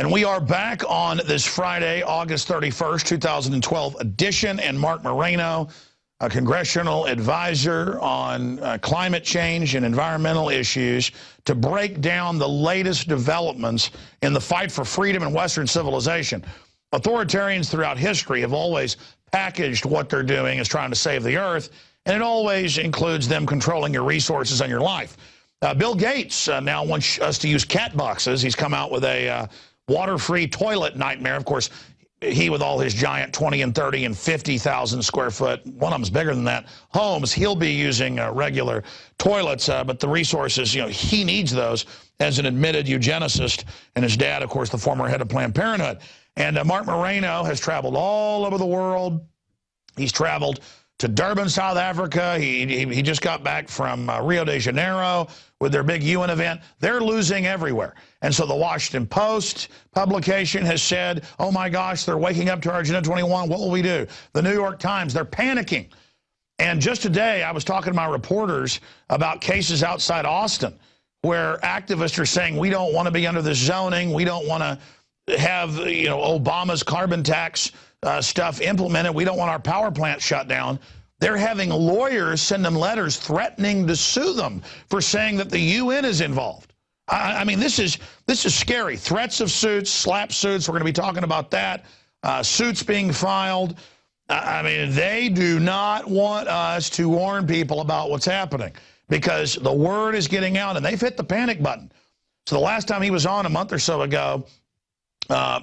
And we are back on this Friday, August 31st, 2012 edition, and Marc Morano, a congressional advisor on climate change and environmental issues, to break down the latest developments in the fight for freedom and Western civilization. Authoritarians throughout history have always packaged what they're doing as trying to save the earth, and it always includes them controlling your resources and your life. Bill Gates now wants us to use cat boxes. He's come out with a water-free toilet nightmare. Of course, he, with all his giant 20 and 30 and 50,000 square foot, one of them's bigger than that, homes, he'll be using regular toilets, but the resources, he needs those as an admitted eugenicist, and his dad, of course, the former head of Planned Parenthood. And Marc Morano has traveled all over the world. He's traveled to Durban, South Africa. He just got back from Rio de Janeiro with their big UN event. They're losing everywhere. And so the Washington Post publication has said, oh my gosh, they're waking up to our Agenda 21. What will we do? The New York Times, they're panicking. And just today, I was talking to my reporters about cases outside Austin where activists are saying, we don't want to be under this zoning. We don't want to have, Obama's carbon tax stuff implemented. We don't want our power plant shut down. They're having lawyers send them letters threatening to sue them for saying that the UN is involved. I mean, this is scary. Threats of suits, slap suits. We're going to be talking about that. Suits being filed. I mean, they do not want us to warn people about what's happening because the word is getting out, and they've hit the panic button. So the last time he was on a month or so ago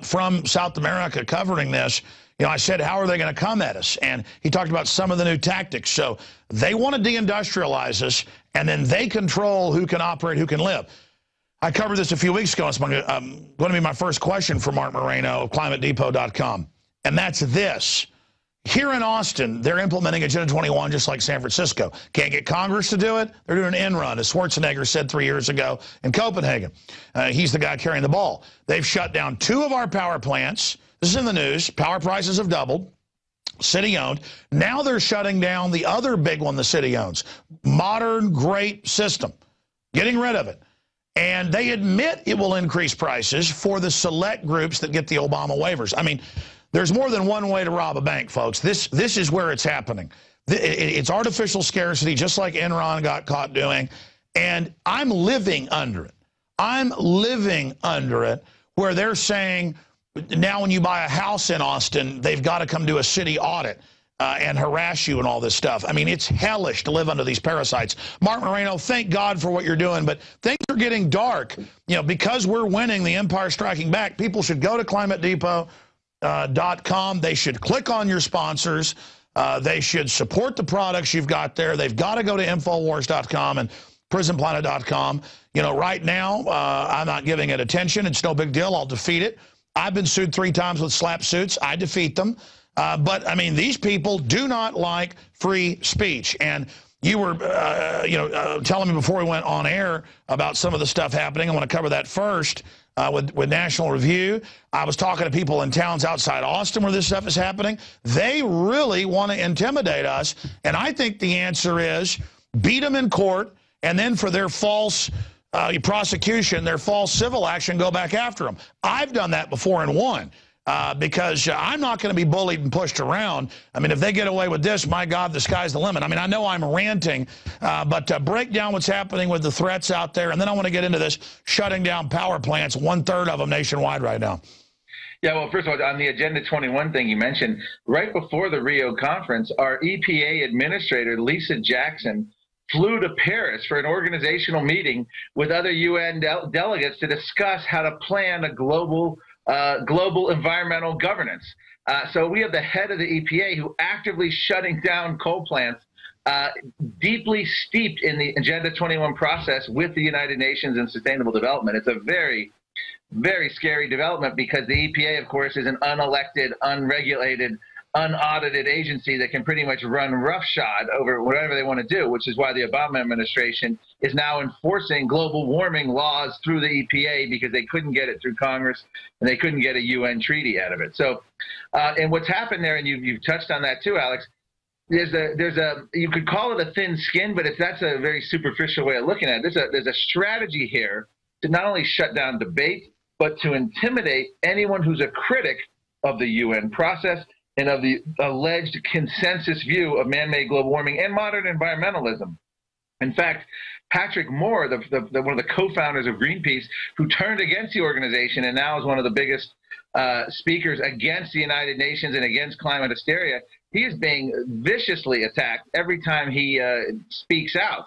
from South America covering this, I said, how are they going to come at us? And he talked about some of the new tactics. So they want to deindustrialize us, and then they control who can operate, who can live. I covered this a few weeks ago. It's going to be my first question for Marc Morano of ClimateDepot.com. And that's this. Here in Austin, they're implementing Agenda 21 just like San Francisco. Can't get Congress to do it. They're doing an end run, as Schwarzenegger said 3 years ago in Copenhagen. He's the guy carrying the ball. They've shut down 2 of our power plants. This is in the news. Power prices have doubled. City-owned. Now they're shutting down the other big one the city owns. Modern, great system. Getting rid of it. And they admit it will increase prices for the select groups that get the Obama waivers. I mean, there's more than one way to rob a bank, folks. This is where it's happening. It's artificial scarcity, just like Enron got caught doing. And I'm living under it. I'm living under it where they're saying, now when you buy a house in Austin, they've got to come do a city audit and harass you and all this stuff. I mean, it's hellish to live under these parasites. Marc Morano, thank God for what you're doing, but things are getting dark. Because we're winning, the empire striking back, people should go to ClimateDepot.com. They should click on your sponsors. They should support the products you've got there. They've got to go to infowars.com and prisonplanet.com. Right now, I'm not giving it attention. It's no big deal. I'll defeat it. I've been sued 3 times with slap suits. I defeat them. But, I mean, these people do not like free speech. And you were, telling me before we went on air about some of the stuff happening. I want to cover that first with National Review. I was talking to people in towns outside Austin where this stuff is happening. They really want to intimidate us. And I think the answer is beat them in court, and then for their false prosecution, their false civil action, go back after them. I've done that before and won because I'm not going to be bullied and pushed around. I mean, if they get away with this, my God, the sky's the limit. I mean, I know I'm ranting, but break down what's happening with the threats out there, and then I want to get into this shutting down power plants, 1/3 of them nationwide right now. Yeah, well, first of all, on the Agenda 21 thing you mentioned, right before the Rio conference, our EPA administrator, Lisa Jackson, flew to Paris for an organizational meeting with other UN delegates to discuss how to plan a global environmental governance. So we have the head of the EPA who actively shutting down coal plants, deeply steeped in the Agenda 21 process with the United Nations and Sustainable Development. It's a very, very scary development because the EPA, of course, is an unelected, unregulated, unaudited agency that can pretty much run roughshod over whatever they want to do, which is why the Obama administration is now enforcing global warming laws through the EPA because they couldn't get it through Congress and they couldn't get a UN treaty out of it. So, and what's happened there, and you've touched on that too, Alex, there's a you could call it a thin skin, but that's a very superficial way of looking at it. There's a strategy here to not only shut down debate, but to intimidate anyone who's a critic of the UN process and of the alleged consensus view of man-made global warming and modern environmentalism. In fact, Patrick Moore, one of the co-founders of Greenpeace, who turned against the organization and now is one of the biggest speakers against the United Nations and against climate hysteria, he is being viciously attacked every time he speaks out.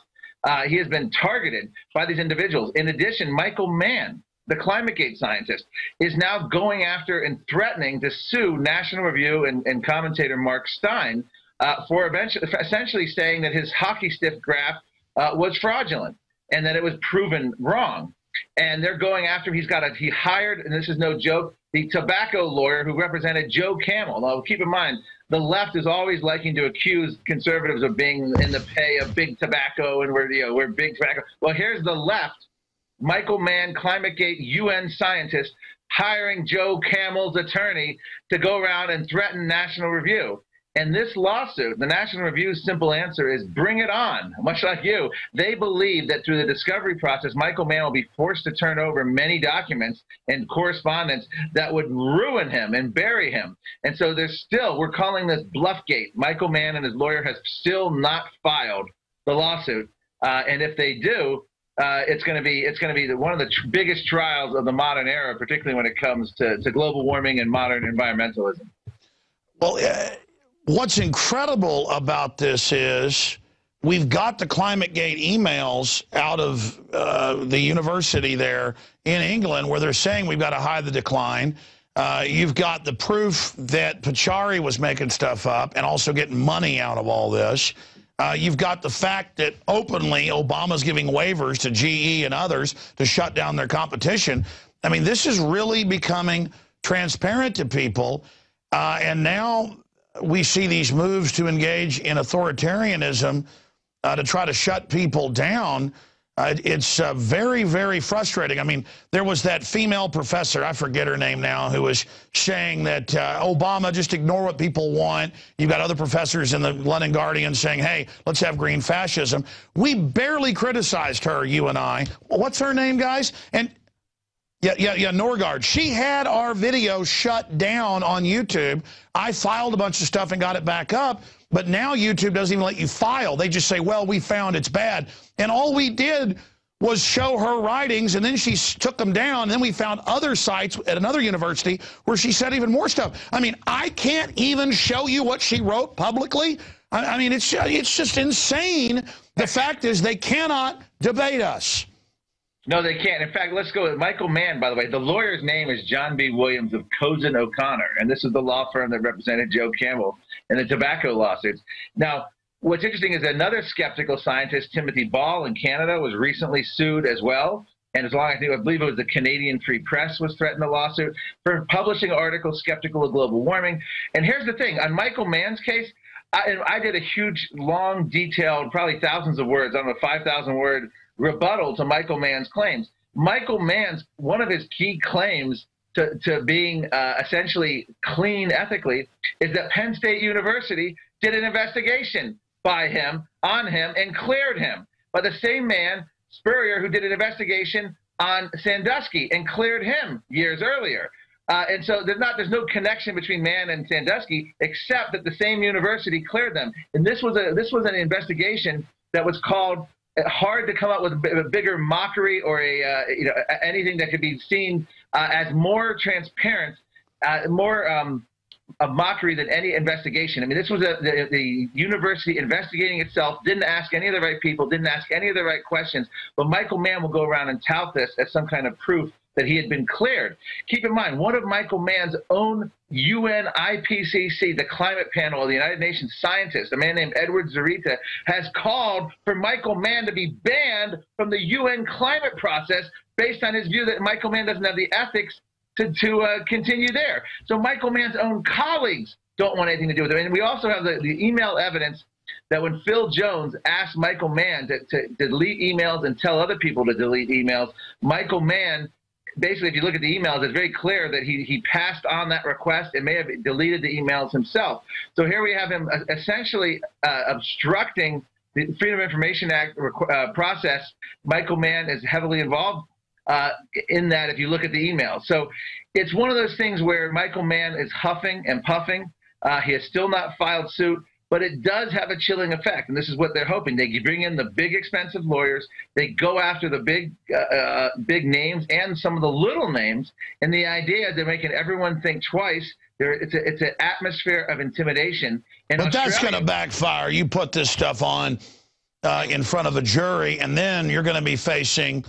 He has been targeted by these individuals. In addition, Michael Mann, the ClimateGate scientist, is now going after and threatening to sue National Review and commentator Mark Stein for essentially saying that his hockey stick graph was fraudulent and that it was proven wrong. And they're going after him. He hired, and this is no joke, the tobacco lawyer who represented Joe Camel. Now, keep in mind, the left is always liking to accuse conservatives of being in the pay of big tobacco and we're big tobacco. Well, here's the left, Michael Mann, ClimateGate UN scientist, hiring Joe Camel's attorney to go around and threaten National Review. And this lawsuit, the National Review's simple answer is bring it on. Much like you, they believe that through the discovery process, Michael Mann will be forced to turn over many documents and correspondence that would ruin him and bury him. And so we're calling this Bluffgate. Michael Mann and his lawyer has still not filed the lawsuit. And if they do, it's going to be one of the biggest trials of the modern era, particularly when it comes to global warming and modern environmentalism. Well, what's incredible about this is we've got the ClimateGate emails out of the university there in England where they're saying we've got to hide the decline. You've got the proof that Pachari was making stuff up and also getting money out of all this. You've got the fact that openly Obama's giving waivers to GE and others to shut down their competition. I mean, this is really becoming transparent to people. And now we see these moves to engage in authoritarianism to try to shut people down. It's very, very frustrating. I mean, there was that female professor, I forget her name now, who was saying that Obama, just ignore what people want. You've got other professors in the London Guardian saying, hey, let's have green fascism. We barely criticized her, you and I. What's her name, guys? And yeah, Norgard. She had our video shut down on YouTube. I filed a bunch of stuff and got it back up, but now YouTube doesn't even let you file. They just say, well, we found it's bad. And all we did was show her writings, and then she took them down, and then we found other sites at another university where she said even more stuff. I mean, I can't even show you what she wrote publicly. I mean, it's just insane. The fact is they cannot debate us. No, they can't. In fact, let's go with Michael Mann, by the way. The lawyer's name is John B. Williams of Cozen O'Connor, and this is the law firm that represented Joe Campbell in the tobacco lawsuits. Now, what's interesting is another skeptical scientist, Timothy Ball in Canada, was recently sued as well. And as long as I believe it was the Canadian Free Press was threatened a lawsuit for publishing articles skeptical of global warming. And here's the thing. On Michael Mann's case, I did a huge, long, detailed, probably thousands of words, I don't know, 5,000-word rebuttal to Michael Mann's claims. Michael Mann's, one of his key claims to being essentially clean ethically is that Penn State University did an investigation by him, on him, and cleared him. By the same man, Spurrier, who did an investigation on Sandusky and cleared him years earlier. And so there's no connection between Mann and Sandusky, except that the same university cleared them. And this was an investigation that was called hard to come up with a bigger mockery or anything that could be seen as more transparent, more a mockery than any investigation. I mean, this was the university investigating itself, didn't ask any of the right people, didn't ask any of the right questions. But Michael Mann will go around and tout this as some kind of proof that he had been cleared. Keep in mind, one of Michael Mann's own UN IPCC, the climate panel of the United Nations scientists, a man named Edward Zurita, has called for Michael Mann to be banned from the UN climate process based on his view that Michael Mann doesn't have the ethics to continue there. So Michael Mann's own colleagues don't want anything to do with it. And we also have the email evidence that when Phil Jones asked Michael Mann to delete emails and tell other people to delete emails, Michael Mann, basically, if you look at the emails, it's very clear that he passed on that request and may have deleted the emails himself. So here we have him essentially obstructing the Freedom of Information Act process. Michael Mann is heavily involved in that if you look at the email. So it's one of those things where Michael Mann is huffing and puffing. He has still not filed suit, but it does have a chilling effect, and this is what they're hoping. They bring in the big expensive lawyers. They go after the big names and some of the little names, and the idea is they're making everyone think twice. It's an atmosphere of intimidation. But that's going to backfire. You put this stuff on in front of a jury, and then you're going to be facing,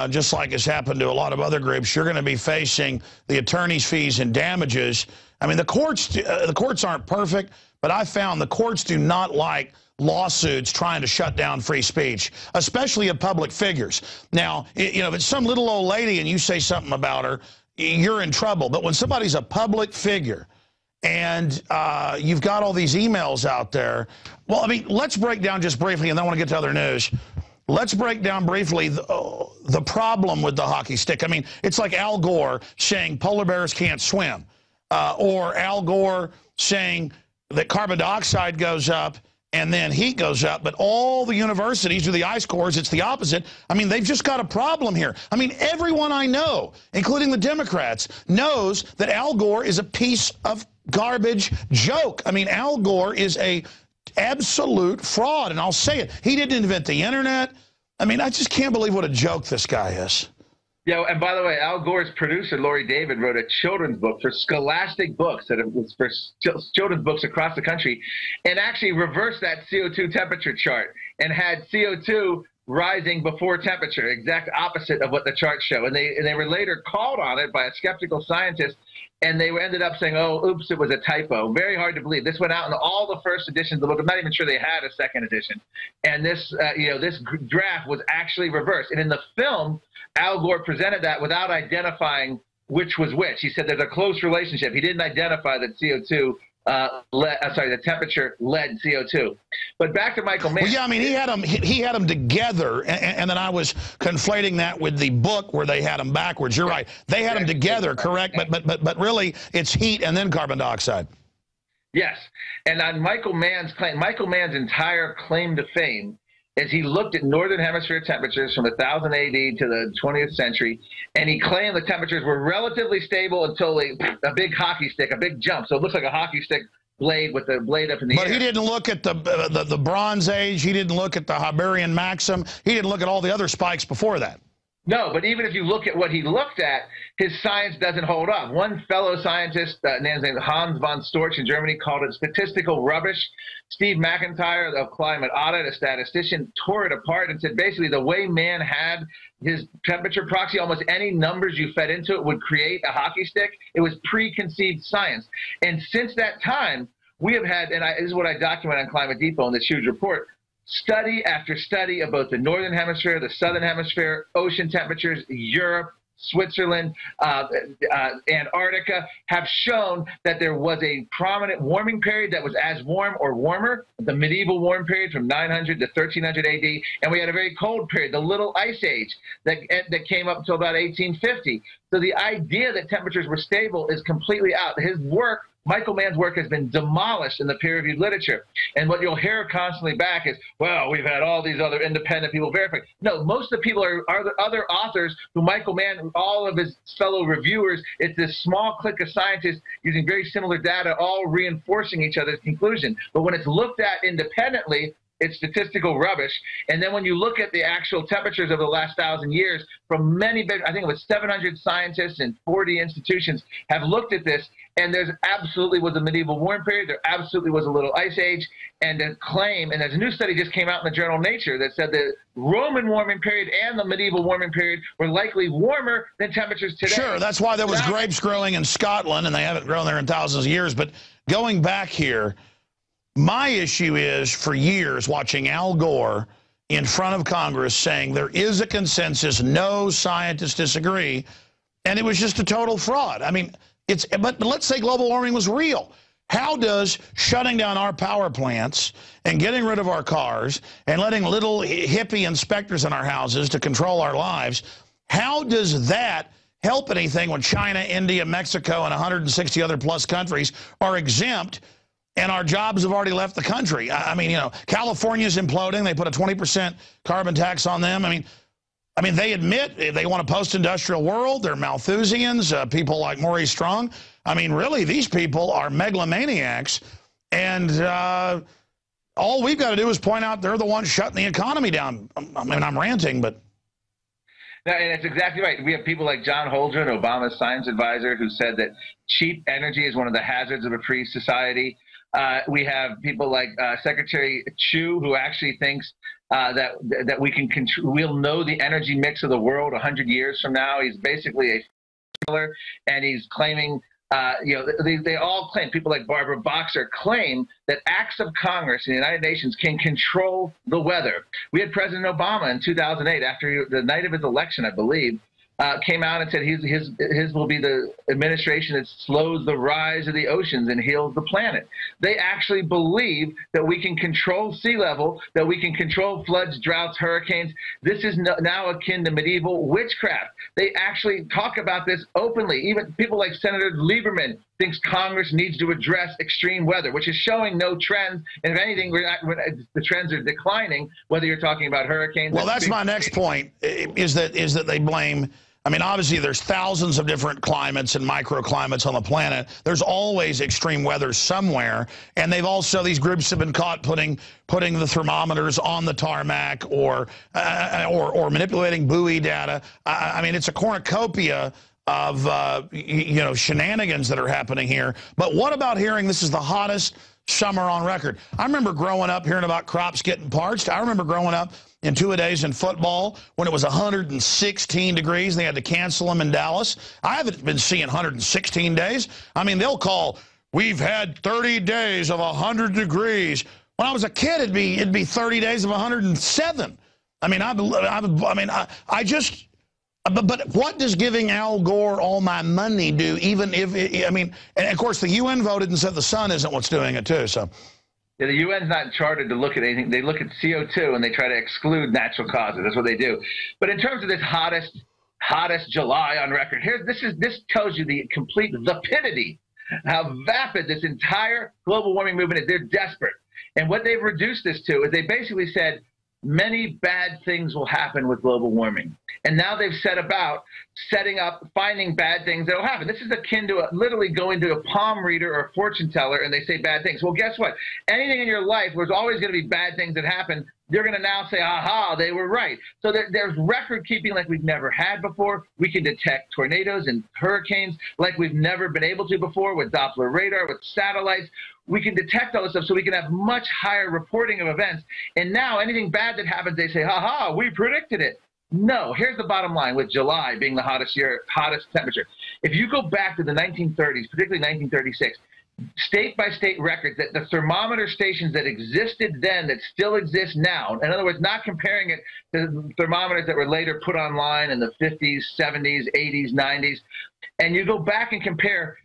just like has happened to a lot of other groups, you're going to be facing the attorney's fees and damages. I mean, the courts aren't perfect, but I found the courts do not like lawsuits trying to shut down free speech, especially of public figures. Now, you know, if it's some little old lady and you say something about her, you're in trouble. But when somebody's a public figure and you've got all these emails out there, well, I mean, let's break down just briefly, and then I want to get to other news. Let's break down briefly the problem with the hockey stick. I mean, it's like Al Gore saying polar bears can't swim, or Al Gore saying that carbon dioxide goes up and then heat goes up, but all the universities do the ice cores, it's the opposite. I mean, they've just got a problem here. I mean, everyone I know, including the Democrats, knows that Al Gore is a piece of garbage joke. I mean, Al Gore is a absolute fraud, and I'll say it. He didn't invent the internet. I mean, I just can't believe what a joke this guy is. Yeah, and by the way, Al Gore's producer, Lori David, wrote a children's book for Scholastic Books, that it was for children's books across the country, and actually reversed that CO2 temperature chart and had CO2 rising before temperature, exact opposite of what the charts show. And they were later called on it by a skeptical scientist, and they ended up saying, oh, oops, it was a typo. Very hard to believe. This went out in all the first editions of the book. I'm not even sure they had a second edition. And this, this draft was actually reversed. And in the film, Al Gore presented that without identifying which was which. He said there's a close relationship. He didn't identify that the temperature led CO2. But back to Michael Mann. Well, yeah, I mean, he had them together, and then I was conflating that with the book where they had them backwards. You're right. They had them together, correct? But really, it's heat and then carbon dioxide. Yes. And on Michael Mann's claim, Michael Mann's entire claim to fame is he looked at northern hemisphere temperatures from 1000 AD to the 20th century, and he claimed the temperatures were relatively stable until a big hockey stick, a big jump. So it looks like a hockey stick blade with the blade up in the air. But he didn't look at the Bronze Age. He didn't look at the Iberian Maxim. He didn't look at all the other spikes before that. No, but even if you look at what he looked at, his science doesn't hold up. One fellow scientist, named Hans von Storch in Germany, called it statistical rubbish. Steve McIntyre of Climate Audit, a statistician, tore it apart and said basically the way man had his temperature proxy, almost any numbers you fed into it would create a hockey stick. It was preconceived science. And since that time, we have had, and this is what I document on Climate Depot in this huge report, study after study of both the northern hemisphere, the southern hemisphere, ocean temperatures, Europe, Switzerland, Antarctica, have shown that there was a prominent warming period that was as warm or warmer, the medieval warm period from 900 to 1300 AD, and we had a very cold period, the Little Ice Age, that came up until about 1850. So the idea that temperatures were stable is completely out. His work, Michael Mann's work, has been demolished in the peer-reviewed literature. And what you'll hear constantly back is, well, we've had all these other independent people verify. No, most of the people are the other authors who Michael Mann, all of his fellow reviewers, it's this small clique of scientists using very similar data, all reinforcing each other's conclusion. But when it's looked at independently, it's statistical rubbish. And then when you look at the actual temperatures of the last 1,000 years, from many, I think it was 700 scientists and 40 institutions have looked at this, and there's absolutely was a medieval warm period, there absolutely was a Little Ice Age, and the claim, and there's a new study just came out in the journal Nature that said the Roman warming period and the medieval warming period were likely warmer than temperatures today. Sure, that's why there was grapes growing in Scotland, and they haven't grown there in thousands of years. But going back here, my issue is, for years, watching Al Gore in front of Congress saying there is a consensus, no scientists disagree, and it was just a total fraud. I mean, but let's say global warming was real. How does shutting down our power plants and getting rid of our cars and letting little hippie inspectors in our houses to control our lives, how does that help anything when China, India, Mexico, and 160 other plus countries are exempt and our jobs have already left the country? I mean, you know, California's imploding. They put a 20% carbon tax on them. I mean, I mean, they admit they want a post-industrial world. They're Malthusians, people like Maurice Strong. I mean, really, these people are megalomaniacs. And all we've got to do is point out they're the ones shutting the economy down. I mean, I'm ranting, but... No, and it's exactly right. We have people like John Holdren, Obama's science advisor, who said that cheap energy is one of the hazards of a free society. We have people like Secretary Chu, who actually thinks that we can we'll know the energy mix of the world 100 years from now. He's basically a killer, and he's claiming, they all claim, people like Barbara Boxer claim that acts of Congress in the United Nations can control the weather. We had President Obama in 2008, after the night of his election, I believe, came out and said his will be the administration that slows the rise of the oceans and heals the planet. They actually believe that we can control sea level, that we can control floods, droughts, hurricanes. This is now akin to medieval witchcraft. They actually talk about this openly. Even people like Senator Lieberman thinks Congress needs to address extreme weather, which is showing no trends. And if anything, the trends are declining, whether you're talking about hurricanes. Well, that's my next point, is that they blame... I mean, obviously, there's thousands of different climates and microclimates on the planet. There's always extreme weather somewhere. And they've also, these groups have been caught putting the thermometers on the tarmac or manipulating buoy data. I mean, it's a cornucopia of, shenanigans that are happening here. But what about hearing this is the hottest summer on record? I remember growing up hearing about crops getting parched. I remember growing up in two-a-days in football when it was 116 degrees. They had to cancel them in Dallas. I haven't been seeing 116 days. I mean, they'll call, we've had 30 days of 100 degrees. When I was a kid, it'd be 30 days of 107. I mean, but what does giving Al Gore all my money do, even if, and of course, the UN voted and said the sun isn't what's doing it, too, so... Yeah, the UN's not chartered to look at anything. They look at CO2 and they try to exclude natural causes. That's what they do. But in terms of this hottest July on record, this tells you the complete vapidity, how vapid this entire global warming movement is. They're desperate. And what they've reduced this to is they basically said many bad things will happen with global warming. And now they've set about finding bad things that will happen. This is akin to literally going to a palm reader or a fortune teller and they say bad things. Well, guess what? Anything in your life, there's always going to be bad things that happen. You're going to now say, aha, they were right. So there's record keeping like we've never had before. We can detect tornadoes and hurricanes like we've never been able to before with Doppler radar, with satellites. We can detect all this stuff so we can have much higher reporting of events. And now anything bad that happens, they say, ha, we predicted it. No, here's the bottom line with July being the hottest temperature. If you go back to the 1930s, particularly 1936, state-by-state records that the thermometer stations that existed then that still exist now, in other words, not comparing it to thermometers that were later put online in the 50s, 70s, 80s, 90s, and you go back and compare,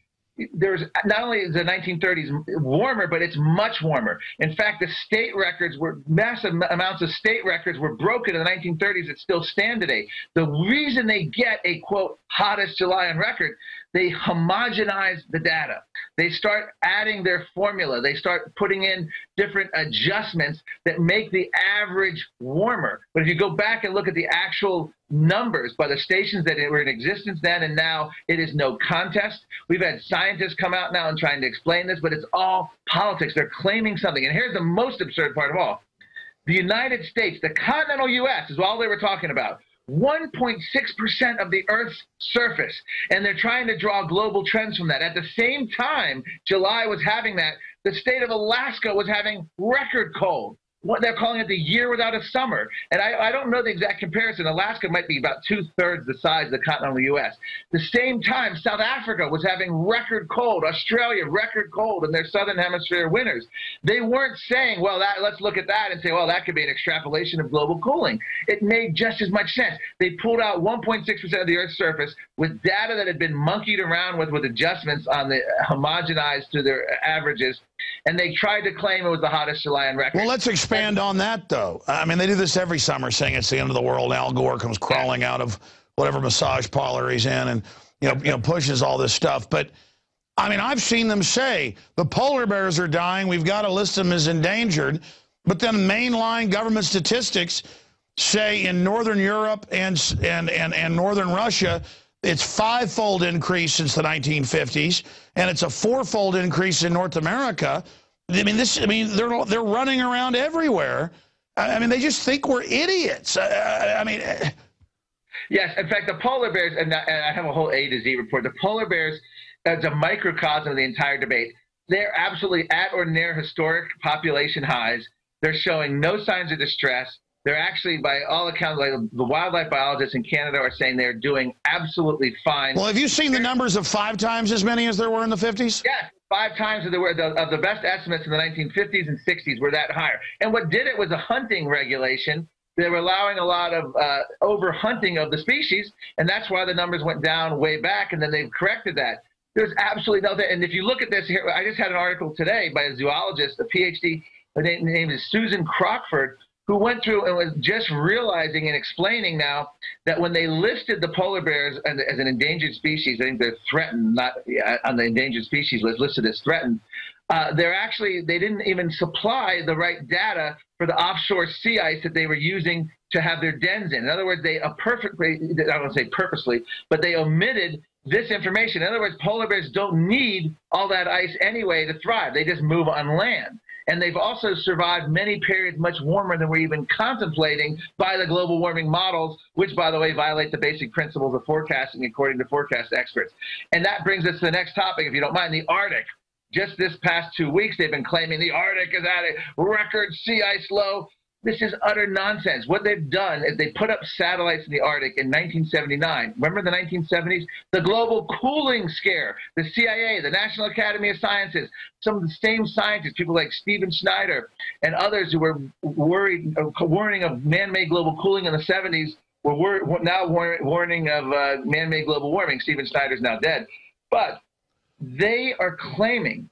there's not only is the 1930s warmer, but it's much warmer. In fact, the state records massive amounts of state records were broken in the 1930s that still stand today. The reason they get a, quote, hottest July on record, they homogenize the data. They start adding their formula. They start putting in different adjustments that make the average warmer. But if you go back and look at the actual numbers by the stations that were in existence then and now, it is no contest. We've had scientists come out now and trying to explain this, but it's all politics. They're claiming something. And here's the most absurd part of all. The United States, the continental U.S. is all they were talking about. 1.6% of the Earth's surface, and they're trying to draw global trends from that. At the same time, July was having that, the state of Alaska was having record cold. They're calling it the year without a summer. And I don't know the exact comparison. Alaska might be about 2/3 the size of the continental U.S. The same time, South Africa was having record cold. Australia, record cold in their southern hemisphere winters. They weren't saying, well, let's look at that and say, well, that could be an extrapolation of global cooling. It made just as much sense. They pulled out 1.6% of the Earth's surface with data that had been monkeyed around with adjustments on the homogenized to their averages, and they tried to claim it was the hottest July on record. Well, let's expand on that, though. I mean, they do this every summer, saying it's the end of the world. Al Gore comes crawling out of whatever massage parlor he's in and pushes all this stuff. But, I mean, I've seen them say the polar bears are dying. We've got to list them as endangered. But then mainline government statistics say in Northern Europe and Northern Russia, it's 5-fold increase since the 1950s, and it's a 4-fold increase in North America. I mean, they're running around everywhere. I mean, they just think we're idiots. I mean. Yes, in fact, the polar bears, and I have a whole A to Z report. The polar bears, as a microcosm of the entire debate, they're absolutely at or near historic population highs. They're showing no signs of distress. They're actually, by all accounts, like the wildlife biologists in Canada are saying they're doing absolutely fine. Well, have you seen the numbers of 5 times as many as there were in the 50s? Yes, 5 times of the best estimates in the 1950s and 60s were that higher. And what did it was a hunting regulation. They were allowing a lot of overhunting of the species, and that's why the numbers went down way back, and then they've corrected that. There's absolutely nothing. And if you look at this here, I just had an article today by a zoologist, a PhD, her name is Susan Crockford, who went through and was just realizing and explaining now that when they listed the polar bears as an endangered species, I think they're threatened, not on the endangered species list, listed as threatened. They didn't even supply the right data for the offshore sea ice that they were using to have their dens in. In other words, I don't want to say purposely, but they omitted this information. In other words, polar bears don't need all that ice anyway to thrive. They just move on land. And they've also survived many periods much warmer than we're even contemplating by the global warming models, which, by the way, violate the basic principles of forecasting according to forecast experts. And that brings us to the next topic, if you don't mind, the Arctic. Just this past 2 weeks, they've been claiming the Arctic is at a record sea ice low. This is utter nonsense. What they've done is they put up satellites in the Arctic in 1979. Remember the 1970s? The global cooling scare. The CIA, the National Academy of Sciences, some of the same scientists, people like Stephen Schneider and others who were warning of man-made global cooling in the 70s, were now warning of man-made global warming. Stephen Schneider's now dead. But they are claiming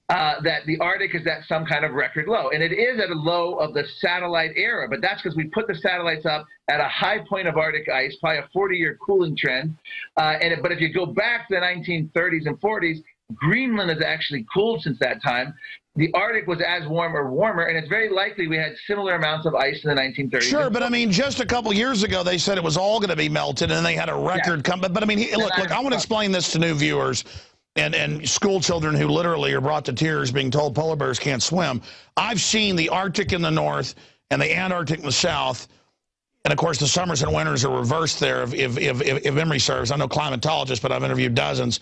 that the Arctic is at some kind of record low. And it is at a low of the satellite era, but that's because we put the satellites up at a high point of Arctic ice, probably a 40-year cooling trend. But if you go back to the 1930s and 40s, Greenland has actually cooled since that time. The Arctic was as warm or warmer, and it's very likely we had similar amounts of ice in the 1930s. Sure, but I mean, just a couple years ago, they said it was all going to be melted, and they had a record come. But I mean, look, I want to explain this to new viewers. And school children who literally are brought to tears being told polar bears can't swim. I've seen the Arctic in the north and the Antarctic in the south. And, of course, the summers and winters are reversed there, if memory serves. I'm no climatologist, but I've interviewed dozens.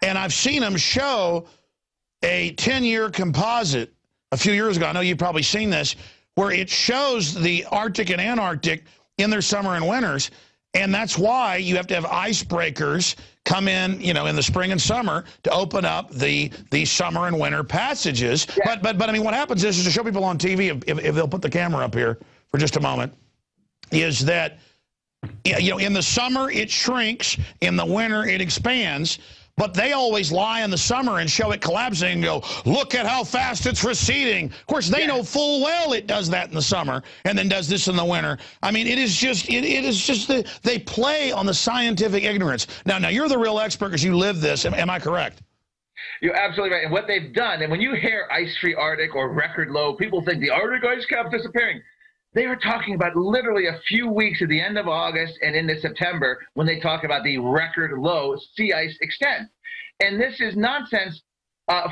And I've seen them show a 10-year composite a few years ago. I know you've probably seen this, where it shows the Arctic and Antarctic in their summer and winters. And that's why you have to have icebreakers come in, you know, in the spring and summer to open up the summer and winter passages. Yeah. But I mean, what happens is to show people on TV, if they'll put the camera up here for just a moment, is that, you know, in the summer it shrinks, in the winter it expands. But they always lie in the summer and show it collapsing and go, look at how fast it's receding. Of course, they know full well it does that in the summer and then does this in the winter. I mean, it is just they play on the scientific ignorance. Now you're the real expert because you live this. Am I correct? You're absolutely right. And what they've done, and when you hear ice-free Arctic or record low, people think the Arctic ice cap is disappearing. They are talking about literally a few weeks at the end of August and into September when they talk about the record low sea ice extent. And this is nonsense,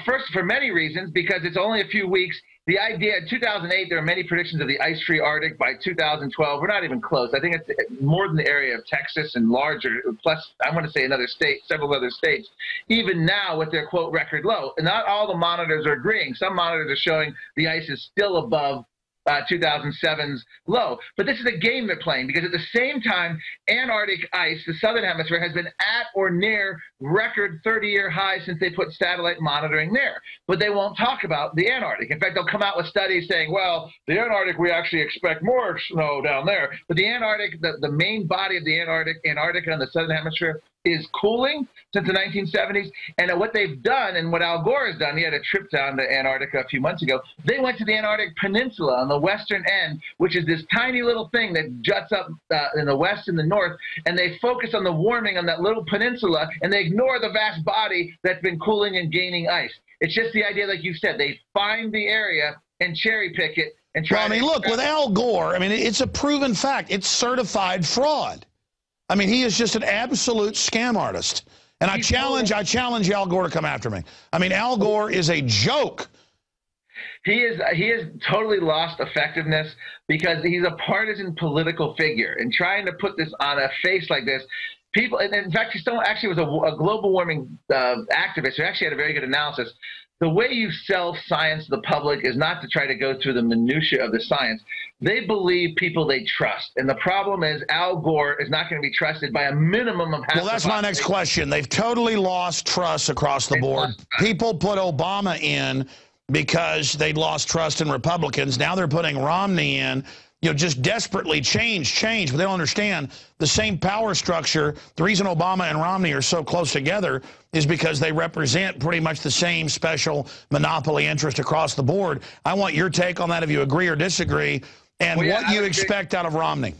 first for many reasons, because it's only a few weeks. The idea, in 2008, there were many predictions of the ice-free Arctic. By 2012, we're not even close. I think it's more than the area of Texas and larger, plus I want to say another state, several other states. Even now with their, quote, record low, and not all the monitors are agreeing. Some monitors are showing the ice is still above 2007's low. But this is a game they're playing because at the same time, Antarctic ice, the southern hemisphere, has been at or near record 30-year highs since they put satellite monitoring there. But they won't talk about the Antarctic. In fact, they'll come out with studies saying, well, the Antarctic, we actually expect more snow down there. But the Antarctic, the main body of the Antarctica and the southern hemisphere is cooling since the 1970s. And what they've done, and what Al Gore has done, he had a trip down to Antarctica a few months ago. They went to the Antarctic Peninsula on the western end, which is this tiny little thing that juts up in the west and the north, and they focus on the warming on that little peninsula, and they ignore the vast body that's been cooling and gaining ice. It's just the idea, like you said, they find the area and cherry pick it and Well, try I mean, look, with Al Gore, I mean, it's a proven fact. It's certified fraud. I mean, he is just an absolute scam artist. And I challenge Al Gore to come after me. I mean, Al Gore is a joke. He has totally lost effectiveness because he's a partisan political figure, and trying to put this on a face like this, people. And in fact, he actually was a global warming activist who actually had a very good analysis. The way you sell science to the public is not to try to go through the minutia of the science. They believe people they trust. And the problem is Al Gore is not going to be trusted by a minimum of half. Well, that's my next question. They've totally lost trust across the board. People put Obama in because they'd lost trust in Republicans. Now they're putting Romney in. Just desperately change, but they don't understand the same power structure. The reason Obama and Romney are so close together is because they represent pretty much the same special monopoly interest across the board. I want your take on that, if you agree or disagree, and what you expect out of Romney.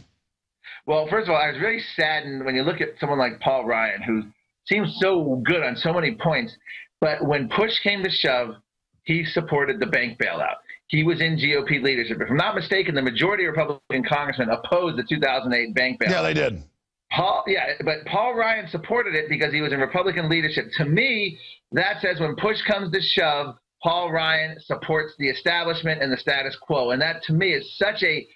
Well, first of all, I was very saddened when you look at someone like Paul Ryan, who seems so good on so many points, but when push came to shove, he supported the bank bailout. He was in GOP leadership. If I'm not mistaken, the majority of Republican congressmen opposed the 2008 bank bailout. Yeah, they did. But Paul Ryan supported it because he was in Republican leadership. To me, that says when push comes to shove, Paul Ryan supports the establishment and the status quo. And that, to me, is such a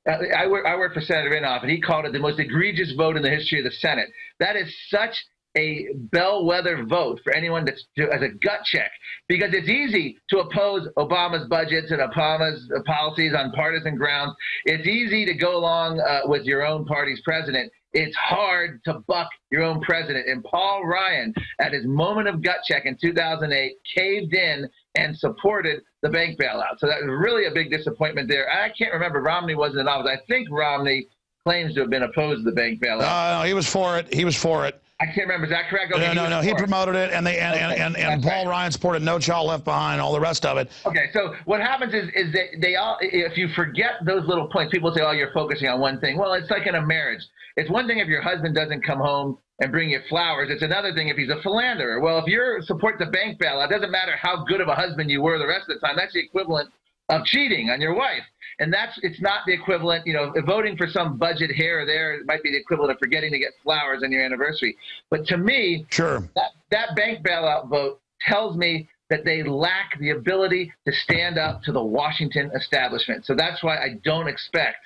I work for Senator Inhofe, and he called it the most egregious vote in the history of the Senate. That is such a bellwether vote for anyone that's as a gut check, because it's easy to oppose Obama's budgets and Obama's policies on partisan grounds. It's easy to go along with your own party's president. It's hard to buck your own president. And Paul Ryan, at his moment of gut check in 2008, caved in and supported the bank bailout. So that was really a big disappointment there. I can't remember. Romney wasn't in office. I think Romney claims to have been opposed to the bank bailout. No, he was for it. He was for it. I can't remember. Is that correct? Okay, no. He promoted it, and Paul Ryan supported No Child Left Behind, all the rest of it. Okay, so what happens is that they all, if you forget those little points, people say, oh, you're focusing on one thing. Well, it's like in a marriage. It's one thing if your husband doesn't come home and bring you flowers. It's another thing if he's a philanderer. Well, if you support the bank bailout, it doesn't matter how good of a husband you were the rest of the time. That's the equivalent of cheating on your wife. And it's not the equivalent, voting for some budget here or there might be the equivalent of forgetting to get flowers on your anniversary. But to me, sure, that bank bailout vote tells me that they lack the ability to stand up to the Washington establishment. So that's why I don't expect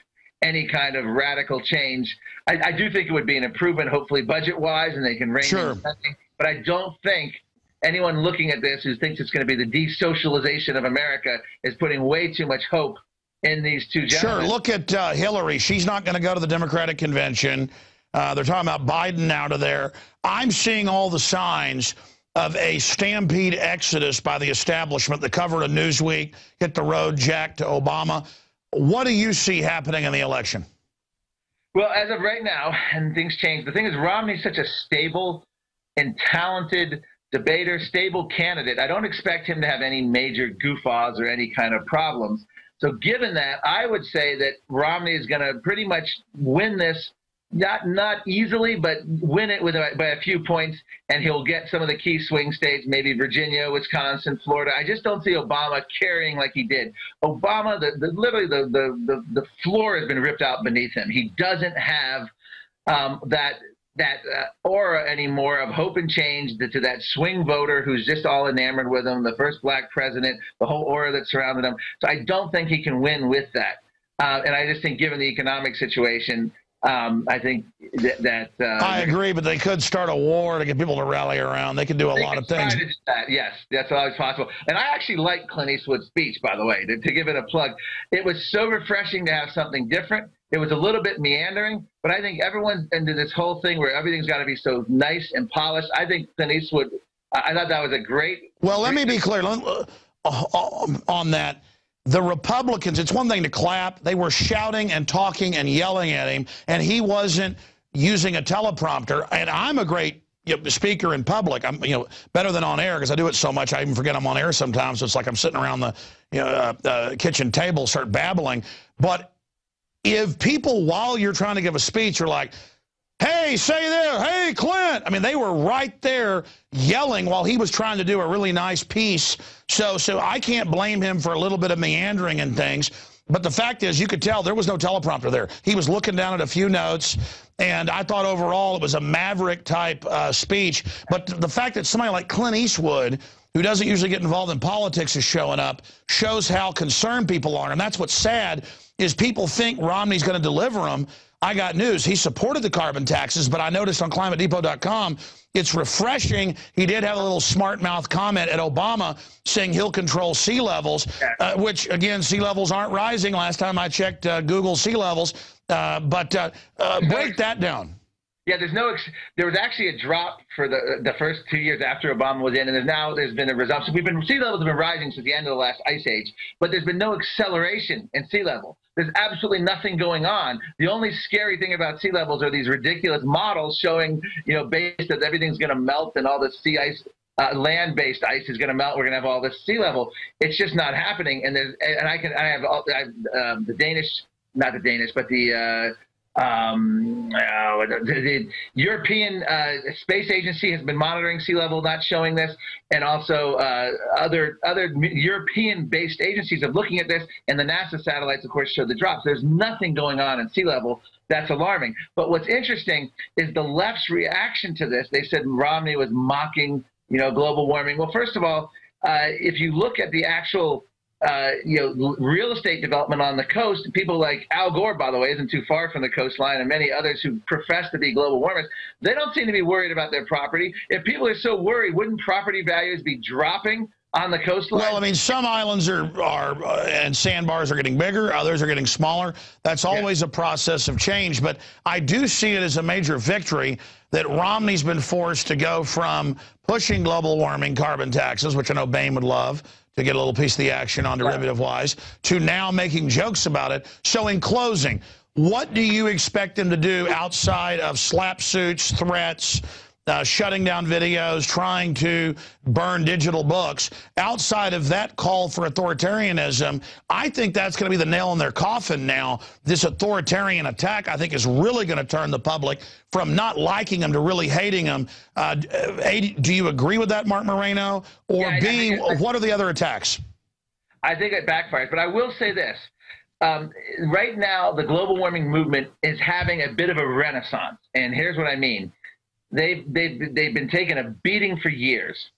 any kind of radical change. I do think it would be an improvement, hopefully budget-wise, and they can rein in spending. But I don't think anyone looking at this who thinks it's going to be the desocialization of America is putting way too much hope in these two gentlemen. Sure. Look at Hillary. She's not going to go to the Democratic convention. They're talking about Biden out of there. I'm seeing all the signs of a stampede exodus by the establishment. The cover of Newsweek, hit the road, Jack, to Obama. What do you see happening in the election? Well, as of right now, and things change, the thing is Romney's such a stable and talented debater, stable candidate. I don't expect him to have any major goof-offs or any kind of problems. So given that, I would say that Romney is going to pretty much win this, not easily, but win it by a few points, and he'll get some of the key swing states, maybe Virginia, Wisconsin, Florida. I just don't see Obama carrying like he did. Obama, literally the floor has been ripped out beneath him. He doesn't have that aura anymore of hope and change to that swing voter who's just all enamored with him, the first black president, the whole aura that surrounded him. So I don't think he can win with that. And I just think given the economic situation, I think that I agree, but they could start a war to get people to rally around. They could do a lot of things. Yes, that's always possible. And I actually like Clint Eastwood's speech, by the way, to give it a plug. It was so refreshing to have something different. It was a little bit meandering, but I think everyone's into this whole thing where everything's got to be so nice and polished. I think Clint Eastwood, I thought that was a great. Well, let me be clear on that. The Republicans, it's one thing to clap. They were shouting and talking and yelling at him, and he wasn't using a teleprompter. And I'm a great speaker in public. I'm better than on air because I do it so much I even forget I'm on air sometimes. So it's like I'm sitting around the kitchen table, start babbling. But if people, while you're trying to give a speech, are like, hey, say there, hey, Clint. I mean, they were right there yelling while he was trying to do a really nice piece. So I can't blame him for a little bit of meandering and things. But the fact is, you could tell there was no teleprompter there. He was looking down at a few notes, and I thought overall it was a maverick-type speech. But the fact that somebody like Clint Eastwood, who doesn't usually get involved in politics, is showing up, shows how concerned people are. And that's what's sad, is people think Romney's going to deliver them. I got news. He supported the carbon taxes, but I noticed on ClimateDepot.com, it's refreshing. He did have a little smart mouth comment at Obama saying he'll control sea levels, which, again, sea levels aren't rising. Last time I checked Google sea levels. Break that down. Yeah, there was actually a drop for the first 2 years after Obama was in, and there's been a resumption. Sea levels have been rising since the end of the last ice age, but there's been no acceleration in sea level. There's absolutely nothing going on. The only scary thing about sea levels are these ridiculous models showing, based that everything's going to melt and all the sea ice, land-based ice is going to melt. We're going to have all this sea level. It's just not happening. And I have the European Space Agency has been monitoring sea level, not showing this, and also other European-based agencies are looking at this, and the NASA satellites, of course, show the drops. There's nothing going on in sea level that's alarming. But what's interesting is the left's reaction to this. They said Romney was mocking, global warming. Well, first of all, if you look at the actual real estate development on the coast, people like Al Gore, by the way, isn't too far from the coastline, and many others who profess to be global warmers, they don't seem to be worried about their property. If people are so worried, wouldn't property values be dropping on the coastline? Well, I mean, some islands and sandbars are getting bigger, others are getting smaller. That's always a process of change, but I do see it as a major victory that Romney's been forced to go from pushing global warming carbon taxes, which I know Bain would love, to get a little piece of the action on derivative-wise, to now making jokes about it. So in closing, what do you expect them to do outside of slap suits, threats, shutting down videos, trying to burn digital books? Outside of that call for authoritarianism, I think that's going to be the nail in their coffin now. This authoritarian attack, I think, is really going to turn the public from not liking them to really hating them. Do you agree with that, Marc Morano? Or B, what are the other attacks? I think it backfires, but I will say this. Right now, the global warming movement is having a bit of a renaissance, and here's what I mean. They've been taking a beating for years,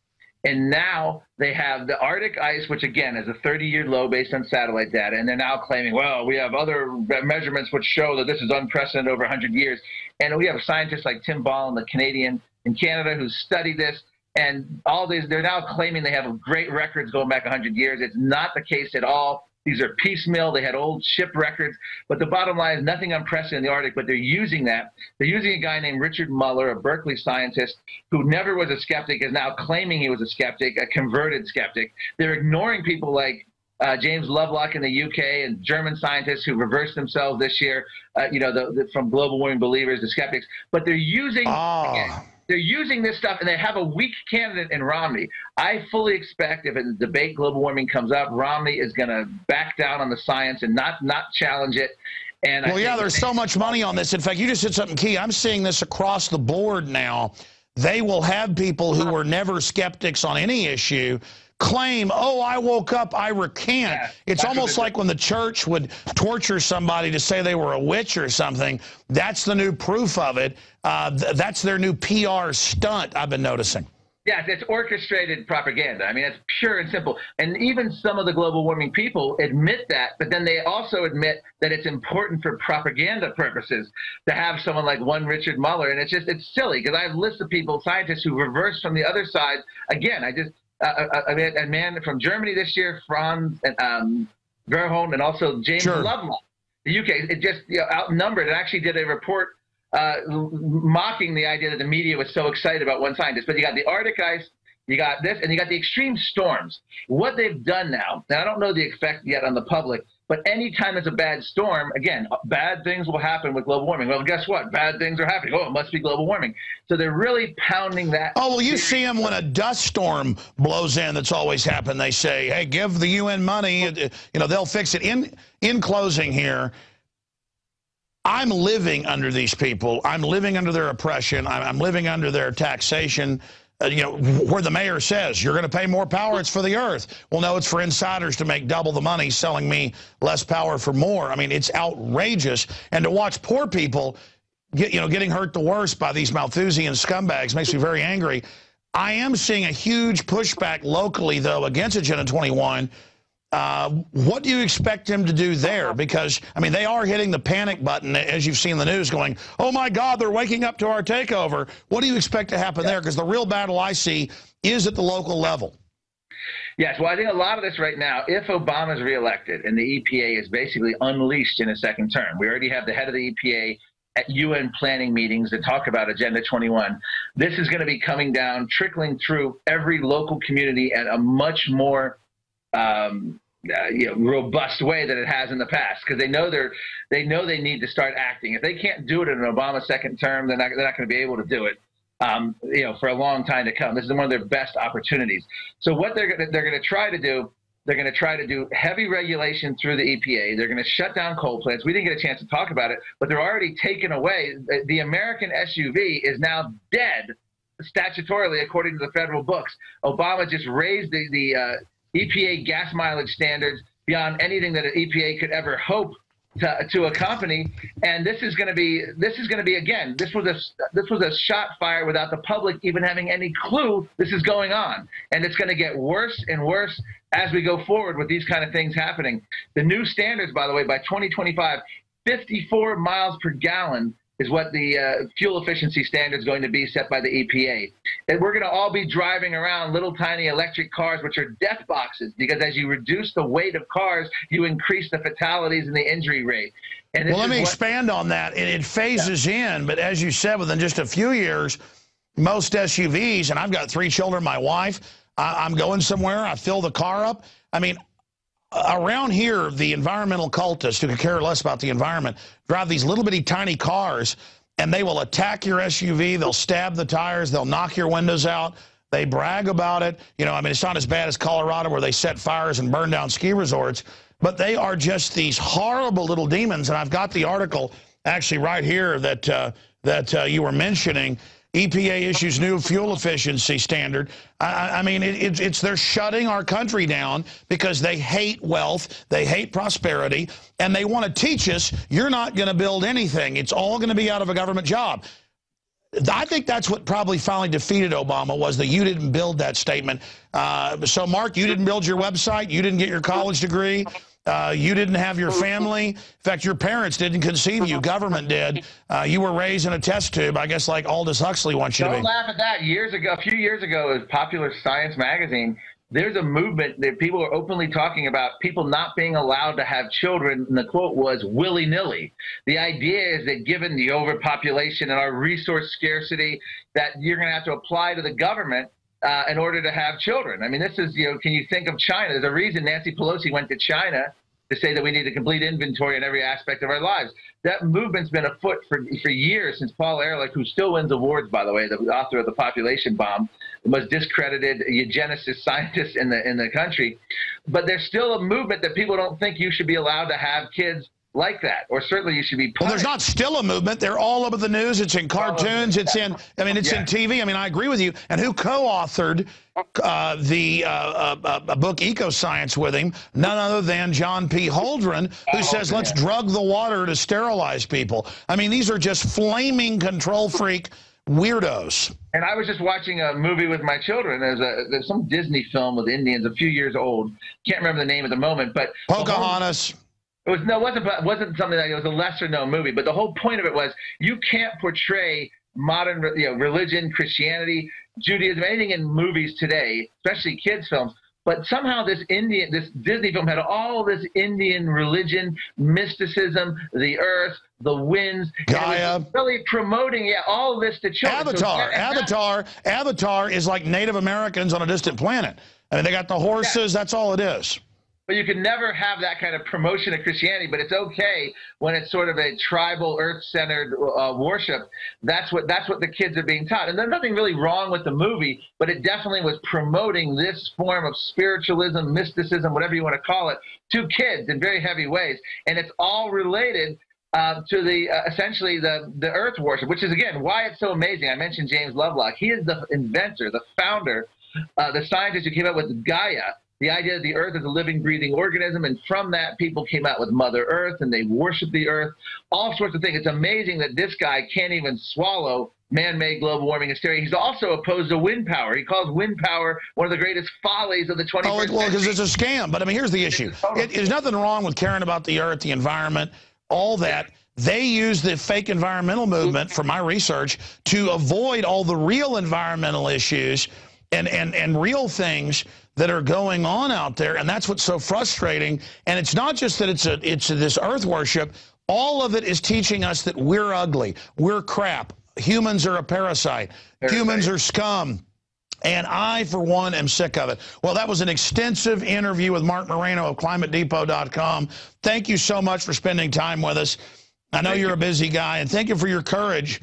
and now they have the Arctic ice, which again is a 30-year low based on satellite data, and they're now claiming, well, we have other measurements which show that this is unprecedented over 100 years, and we have scientists like Tim Ball, the Canadian in Canada, who study this, and all these, they're now claiming they have great records going back 100 years. It's not the case at all. These are piecemeal. They had old ship records. But the bottom line is nothing unprecedented in the Arctic, but they're using that. They're using a guy named Richard Muller, a Berkeley scientist who never was a skeptic, is now claiming he was a skeptic, a converted skeptic. They're ignoring people like James Lovelock in the UK and German scientists who reversed themselves this year, from global warming believers to skeptics. But they're using... They're using this stuff, and they have a weak candidate in Romney. I fully expect if a debate global warming comes up, Romney is going to back down on the science and not challenge it. And well, yeah, there's so much money on this. In fact, you just said something key. I'm seeing this across the board now. They will have people who were never skeptics on any issue claim, oh, I woke up, I recant. Yeah, it's almost like when the church would torture somebody to say they were a witch or something. That's the new proof of it. That's their new PR stunt, I've been noticing. Yeah, it's orchestrated propaganda. I mean, it's pure and simple. And even some of the global warming people admit that, but then they also admit that it's important for propaganda purposes to have someone like one Richard Muller. And it's silly, because I have lists of people, scientists, who reverse from the other side. Again, I mean, a man from Germany this year, Franz Verhoeven, and also James Lovelock, the UK. It just outnumbered. It actually did a report mocking the idea that the media was so excited about one scientist. But you got the Arctic ice, you got this, and you got the extreme storms. What they've done now, and I don't know the effect yet on the public, but anytime there's a bad storm, again, bad things will happen with global warming. Well, guess what? Bad things are happening. Oh, it must be global warming. So they're really pounding that. Oh, well, you see them when a dust storm blows in. That's always happened. They say, hey, give the UN money. They'll fix it. In closing here, I'm living under these people. I'm living under their oppression. I'm living under their taxation. where the mayor says you're going to pay more power, it's for the earth. Well, no, it's for insiders to make double the money selling me less power for more. I mean, it's outrageous. And to watch poor people getting hurt the worst by these Malthusian scumbags makes me very angry. I am seeing a huge pushback locally, though, against Agenda 21. What do you expect him to do there? Because, I mean, they are hitting the panic button, as you've seen in the news, going, oh, my God, they're waking up to our takeover. What do you expect to happen there? Because the real battle I see is at the local level. Yes, well, I think a lot of this right now, if Obama's reelected and the EPA is basically unleashed in a second term, we already have the head of the EPA at UN planning meetings to talk about Agenda 21. This is going to be coming down, trickling through every local community at a much more robust way than it has in the past, because they know they need to start acting. If they can't do it in an Obama second term, they're not going to be able to do it. For a long time to come. This is one of their best opportunities. So what they're going to try to do, they're going to try to do heavy regulation through the EPA. They're going to shut down coal plants. We didn't get a chance to talk about it, but they're already taken away. The American SUV is now dead statutorily, according to the federal books. Obama just raised the EPA gas mileage standards beyond anything that an EPA could ever hope to accompany. And this is going to be again, this was a shot fired without the public even having any clue this is going on. And it's going to get worse and worse as we go forward with these kind of things happening. The new standards, by the way, by 2025, 54 miles per gallon is what the fuel efficiency standard is going to be set by the EPA. And we're going to all be driving around little tiny electric cars, which are death boxes, because as you reduce the weight of cars, you increase the fatalities and the injury rate. And well, let me expand on that. It phases in, but as you said, within just a few years, most SUVs, and I've got 3 children, my wife, I'm going somewhere, I fill the car up. I mean, around here, the environmental cultists who could care less about the environment drive these little bitty tiny cars, and they will attack your SUV. They'll stab the tires. They'll knock your windows out. They brag about it. I mean, it's not as bad as Colorado where they set fires and burn down ski resorts, but they are just these horrible little demons. And I've got the article actually right here that you were mentioning. EPA issues new fuel efficiency standard. I mean, they're shutting our country down because they hate wealth, they hate prosperity, and they want to teach us you're not going to build anything. It's all going to be out of a government job. I think that's what probably finally defeated Obama, was that you didn't build that statement. So, Mark, you didn't build your website. You didn't get your college degree. You didn't have your family. In fact, your parents didn't conceive you. Government did. You were raised in a test tube, I guess, like Aldous Huxley wants you to be. Don't laugh at that. A few years ago, in Popular Science magazine, there's a movement that people are openly talking about people not being allowed to have children, and the quote was willy-nilly. The idea is that given the overpopulation and our resource scarcity, that you're going to have to apply to the government in order to have children. I mean, this is, can you think of China? There's a reason Nancy Pelosi went to China to say that we need a complete inventory in every aspect of our lives. That movement's been afoot for years, since Paul Ehrlich, who still wins awards, by the way, the author of The Population Bomb, the most discredited eugenicist scientist in the country. But there's still a movement that people don't think you should be allowed to have kids like that, or certainly you should be punished. Well, there's not still a movement. They're all over the news. It's in cartoons. It's in, it's in TV. I mean, I agree with you. And who co-authored a book, Ecoscience, with him? None other than John P. Holdren, who says, let's drug the water to sterilize people. I mean, these are just flaming control freak weirdos. And I was just watching a movie with my children. There's some Disney film with Indians, a few years old. Can't remember the name at the moment, but Pocahontas. It wasn't something that, it was a lesser known movie, but the whole point of it was you can't portray modern religion, Christianity, Judaism, anything in movies today, especially kids films. But somehow this Disney film had all this Indian religion, mysticism, the earth, the winds, Gaia, really promoting all of this to children. Avatar is like Native Americans on a distant planet. I mean, they got the horses. That's all it is. But you can never have that kind of promotion of Christianity, but it's okay when it's sort of a tribal, earth-centered worship. That's what the kids are being taught. And there's nothing really wrong with the movie, but it definitely was promoting this form of spiritualism, mysticism, whatever you want to call it, to kids in very heavy ways. And it's all related to the essentially the Earth worship, which is, again, why it's so amazing. I mentioned James Lovelock. He is the inventor, the founder, the scientist who came up with Gaia, the idea that the Earth is a living, breathing organism, and from that, people came out with Mother Earth, and they worship the Earth, all sorts of things. It's amazing that this guy can't even swallow man-made global warming hysteria. He's also opposed to wind power. He calls wind power one of the greatest follies of the 21st century. Well, because it's a scam. But, I mean, here's the issue. There's nothing wrong with caring about the Earth, the environment, all that. They use the fake environmental movement, from my research, to avoid all the real environmental issues and real things that are going on out there, and that's what's so frustrating. And it's not just that it's this Earth worship. All of it is teaching us that we're ugly, we're crap, humans are a parasite, humans are scum. And I, for one, am sick of it. Well, that was an extensive interview with Marc Morano of ClimateDepot.com. Thank you so much for spending time with us. I know you're a busy guy, and thank you for your courage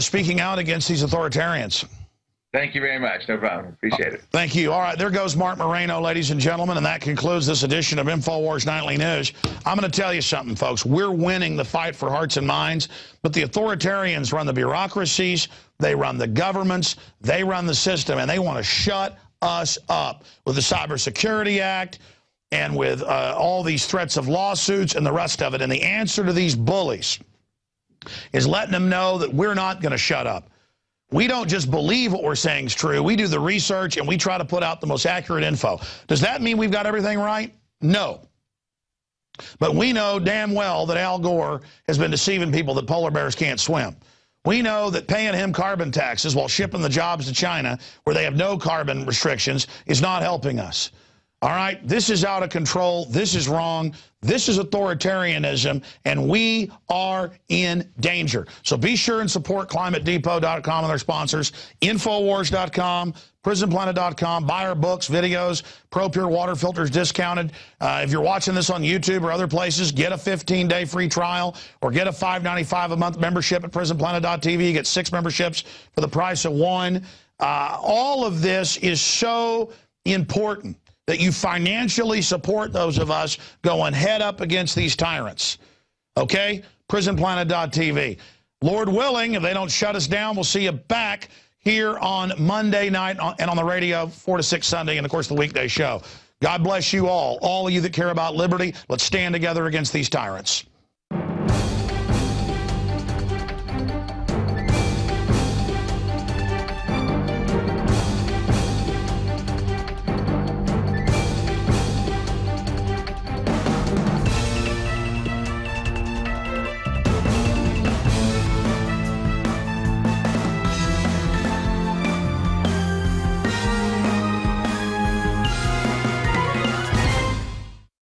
speaking out against these authoritarians. Thank you very much. No problem. Appreciate it. Thank you. All right, there goes Marc Morano, ladies and gentlemen, and that concludes this edition of InfoWars Nightly News. I'm going to tell you something, folks. We're winning the fight for hearts and minds, but the authoritarians run the bureaucracies, they run the governments, they run the system, and they want to shut us up with the Cybersecurity Act and with all these threats of lawsuits and the rest of it. And the answer to these bullies is letting them know that we're not going to shut up. We don't just believe what we're saying is true. We do the research, and we try to put out the most accurate info. Does that mean we've got everything right? No. But we know damn well that Al Gore has been deceiving people that polar bears can't swim. We know that paying him carbon taxes while shipping the jobs to China, where they have no carbon restrictions, is not helping us. All right, this is out of control. This is wrong. This is authoritarianism, and we are in danger. So be sure and support ClimateDepot.com and their sponsors, Infowars.com, PrisonPlanet.com. Buy our books, videos, Pro Pure water filters discounted. If you're watching this on YouTube or other places, get a 15-day free trial or get a $5.95 a month membership at PrisonPlanet.tv. You get 6 memberships for the price of 1. All of this is so important that you financially support those of us going head up against these tyrants. Okay? PrisonPlanet.tv. Lord willing, if they don't shut us down, we'll see you back here on Monday night and on the radio 4 to 6 Sunday, and, of course, the weekday show. God bless you all of you that care about liberty. Let's stand together against these tyrants.